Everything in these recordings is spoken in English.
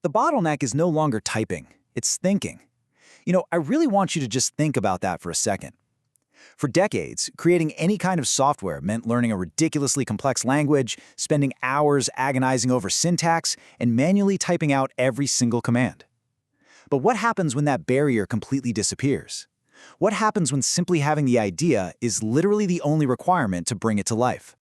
The bottleneck is no longer typing, it's thinking. I really want you to just think about that for a second. For decades, creating any kind of software meant learning a ridiculously complex language, spending hours agonizing over syntax, and manually typing out every single command. But what happens when that barrier completely disappears? What happens when simply having the idea is literally the only requirement to bring it to life?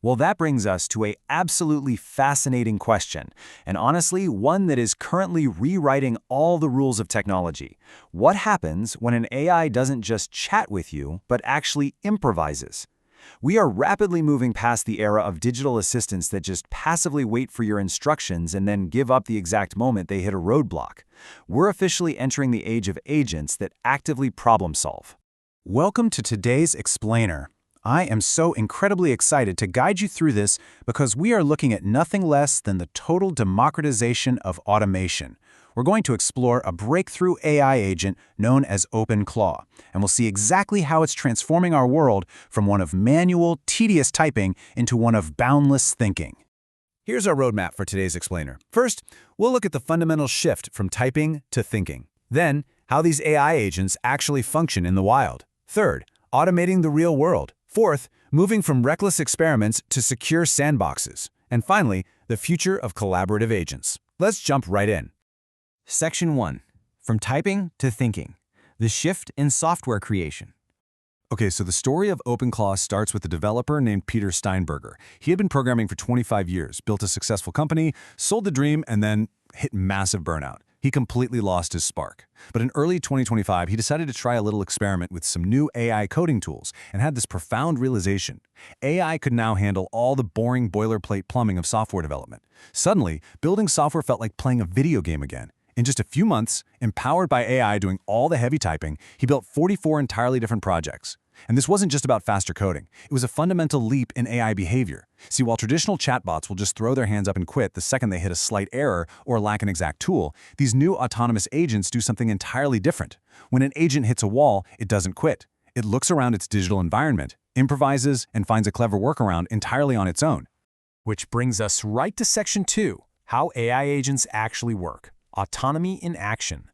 Well, that brings us to an absolutely fascinating question, and honestly, one that is currently rewriting all the rules of technology. What happens when an AI doesn't just chat with you, but actually improvises? We are rapidly moving past the era of digital assistants that just passively wait for your instructions and then give up the exact moment they hit a roadblock. We're officially entering the age of agents that actively problem solve. Welcome to today's Explainer. I am so incredibly excited to guide you through this because we are looking at nothing less than the total democratization of automation. We're going to explore a breakthrough AI agent known as OpenClaw, and we'll see exactly how it's transforming our world from one of manual, tedious typing into one of boundless thinking. Here's our roadmap for today's Explainer. First, we'll look at the fundamental shift from typing to thinking. Then, how these AI agents actually function in the wild. Third, automating the real world. Fourth, moving from reckless experiments to secure sandboxes. And finally, the future of collaborative agents. Let's jump right in. Section 1. From typing to thinking. The shift in software creation. Okay, so the story of OpenClaw starts with a developer named Peter Steinberger. He had been programming for 25 years, built a successful company, sold the dream, and then hit massive burnout. He completely lost his spark. But in early 2025, he decided to try a little experiment with some new AI coding tools and had this profound realization. AI could now handle all the boring boilerplate plumbing of software development. Suddenly, building software felt like playing a video game again. In just a few months, empowered by AI doing all the heavy typing, he built 44 entirely different projects. And this wasn't just about faster coding. It was a fundamental leap in AI behavior. See, while traditional chatbots will just throw their hands up and quit the second they hit a slight error or lack an exact tool, these new autonomous agents do something entirely different. When an agent hits a wall, it doesn't quit. It looks around its digital environment, improvises, and finds a clever workaround entirely on its own. Which brings us right to Section 2, how AI agents actually work. Autonomy in action.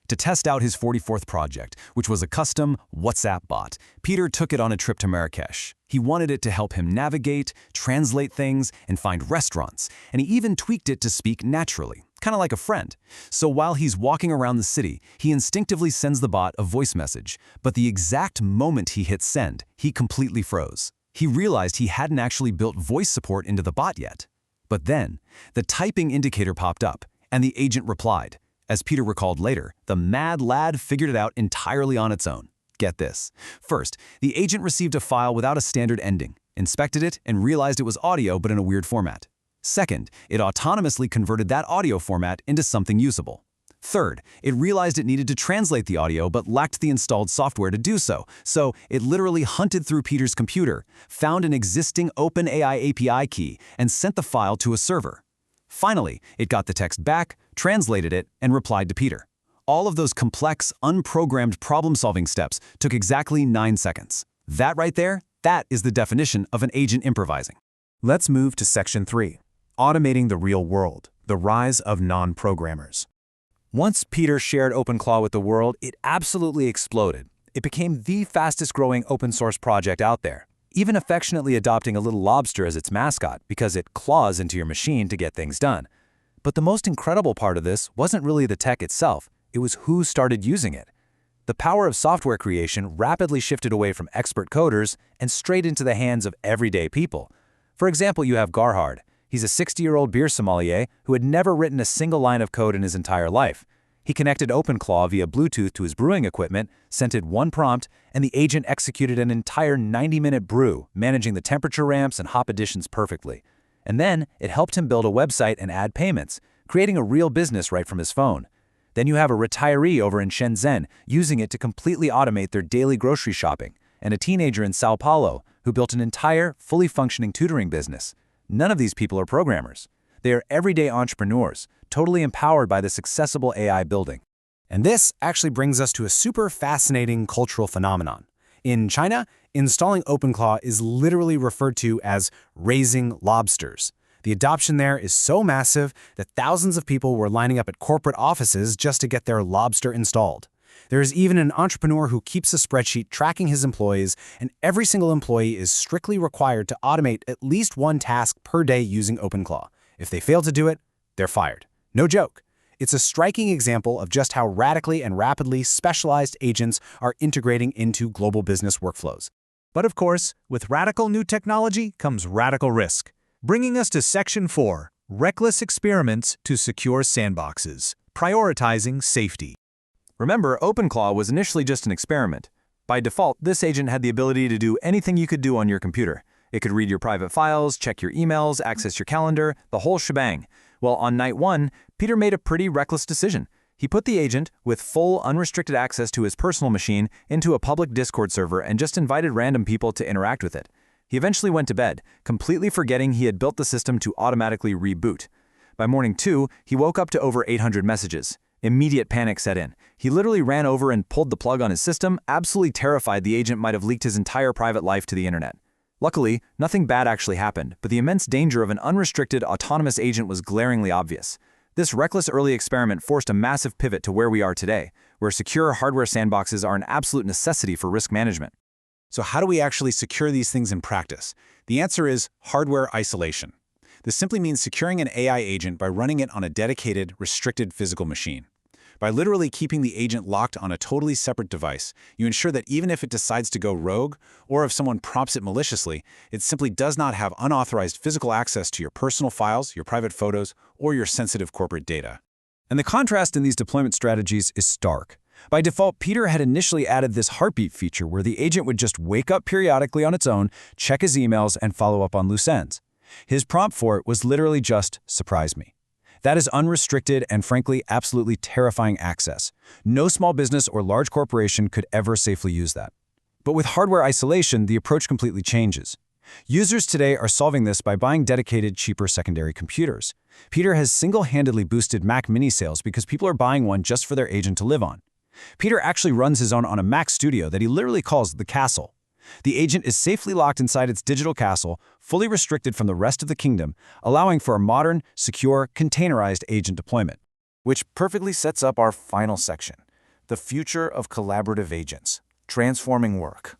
To test out his 44th project, which was a custom WhatsApp bot, Peter took it on a trip to Marrakesh. He wanted it to help him navigate, translate things, and find restaurants, and he even tweaked it to speak naturally, kind of like a friend. So while he's walking around the city, he instinctively sends the bot a voice message, but the exact moment he hit send, he completely froze. He realized he hadn't actually built voice support into the bot yet. But then, the typing indicator popped up, and the agent replied. As Peter recalled later, the mad lad figured it out entirely on its own. Get this. First, the agent received a file without a standard ending, inspected it, and realized it was audio but in a weird format. Second, it autonomously converted that audio format into something usable. Third, it realized it needed to translate the audio but lacked the installed software to do so, so it literally hunted through Peter's computer, found an existing OpenAI API key, and sent the file to a server. Finally, it got the text back, translated it, and replied to Peter. All of those complex, unprogrammed problem-solving steps took exactly 9 seconds. That right there, that is the definition of an agent improvising. Let's move to Section 3, automating the real world, the rise of non-programmers. Once Peter shared OpenClaw with the world, it absolutely exploded. It became the fastest-growing open-source project out there, even affectionately adopting a little lobster as its mascot because it claws into your machine to get things done. But the most incredible part of this wasn't really the tech itself, it was who started using it. The power of software creation rapidly shifted away from expert coders and straight into the hands of everyday people. For example, you have Gerhard. He's a 60-year-old beer sommelier who had never written a single line of code in his entire life. He connected OpenClaw via Bluetooth to his brewing equipment, sent it one prompt, and the agent executed an entire 90-minute brew, managing the temperature ramps and hop additions perfectly. And then, it helped him build a website and add payments, creating a real business right from his phone. Then you have a retiree over in Shenzhen using it to completely automate their daily grocery shopping, and a teenager in Sao Paulo who built an entire, fully functioning tutoring business. None of these people are programmers. They are everyday entrepreneurs, totally empowered by this accessible AI building. And this actually brings us to a super fascinating cultural phenomenon. In China, installing OpenClaw is literally referred to as raising lobsters. The adoption there is so massive that thousands of people were lining up at corporate offices just to get their lobster installed. There is even an entrepreneur who keeps a spreadsheet tracking his employees, and every single employee is strictly required to automate at least one task per day using OpenClaw. If they fail to do it, they're fired. No joke. It's a striking example of just how radically and rapidly specialized agents are integrating into global business workflows. But of course, with radical new technology comes radical risk, bringing us to Section 4, Reckless Experiments to Secure Sandboxes, Prioritizing Safety. Remember, OpenClaw was initially just an experiment. By default, this agent had the ability to do anything you could do on your computer. It could read your private files, check your emails, access your calendar, the whole shebang. Well, on night one, Peter made a pretty reckless decision. He put the agent, with full unrestricted access to his personal machine, into a public Discord server and just invited random people to interact with it. He eventually went to bed, completely forgetting he had built the system to automatically reboot. By morning 2, he woke up to over 800 messages. Immediate panic set in. He literally ran over and pulled the plug on his system, absolutely terrified the agent might have leaked his entire private life to the internet. Luckily, nothing bad actually happened, but the immense danger of an unrestricted, autonomous agent was glaringly obvious. This reckless early experiment forced a massive pivot to where we are today, where secure hardware sandboxes are an absolute necessity for risk management. So how do we actually secure these things in practice? The answer is hardware isolation. This simply means securing an AI agent by running it on a dedicated, restricted physical machine. By literally keeping the agent locked on a totally separate device, you ensure that even if it decides to go rogue, or if someone prompts it maliciously, it simply does not have unauthorized physical access to your personal files, your private photos, or your sensitive corporate data. And the contrast in these deployment strategies is stark. By default, Peter had initially added this heartbeat feature where the agent would just wake up periodically on its own, check his emails, and follow up on loose ends. His prompt for it was literally just, "Surprise me." That is unrestricted and frankly absolutely terrifying access. No small business or large corporation could ever safely use that. But with hardware isolation, the approach completely changes. Users today are solving this by buying dedicated, cheaper secondary computers. Peter has single-handedly boosted Mac Mini sales because people are buying one just for their agent to live on. Peter actually runs his own on a Mac Studio that he literally calls the Castle. The agent is safely locked inside its digital castle, fully restricted from the rest of the kingdom, allowing for a modern, secure, containerized agent deployment. Which perfectly sets up our final section, the future of collaborative agents, transforming work.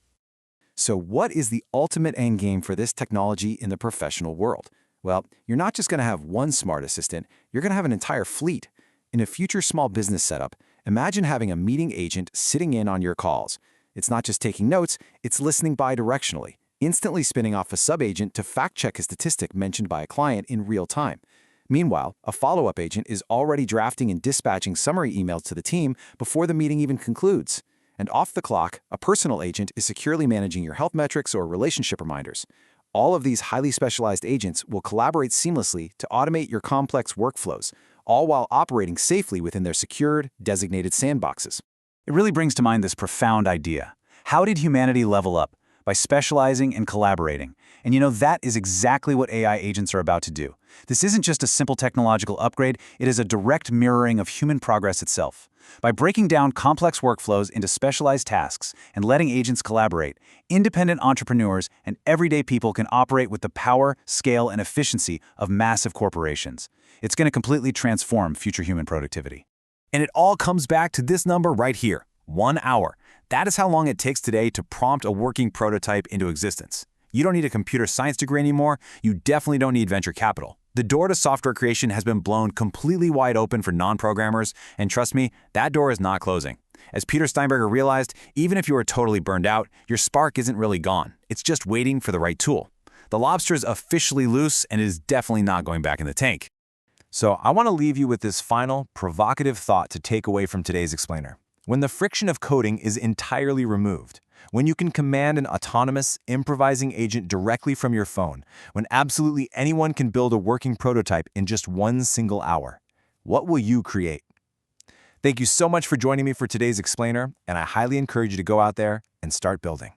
So what is the ultimate endgame for this technology in the professional world? Well, you're not just going to have one smart assistant, you're going to have an entire fleet. In a future small business setup, imagine having a meeting agent sitting in on your calls. It's not just taking notes, it's listening bidirectionally, instantly spinning off a sub-agent to fact-check a statistic mentioned by a client in real time. Meanwhile, a follow-up agent is already drafting and dispatching summary emails to the team before the meeting even concludes. And off the clock, a personal agent is securely managing your health metrics or relationship reminders. All of these highly specialized agents will collaborate seamlessly to automate your complex workflows, all while operating safely within their secured, designated sandboxes. It really brings to mind this profound idea. How did humanity level up? By specializing and collaborating. And that is exactly what AI agents are about to do. This isn't just a simple technological upgrade, it is a direct mirroring of human progress itself. By breaking down complex workflows into specialized tasks and letting agents collaborate, independent entrepreneurs and everyday people can operate with the power, scale, and efficiency of massive corporations. It's going to completely transform future human productivity. And it all comes back to this number right here, 1 hour. That is how long it takes today to prompt a working prototype into existence. You don't need a computer science degree anymore. You definitely don't need venture capital. The door to software creation has been blown completely wide open for non-programmers, and trust me, that door is not closing. As Peter Steinberger realized, even if you are totally burned out, your spark isn't really gone. It's just waiting for the right tool. The lobster is officially loose and is definitely not going back in the tank. So I want to leave you with this final, provocative thought to take away from today's explainer. When the friction of coding is entirely removed, when you can command an autonomous, improvising agent directly from your phone, when absolutely anyone can build a working prototype in just 1 single hour, what will you create? Thank you so much for joining me for today's explainer, and I highly encourage you to go out there and start building.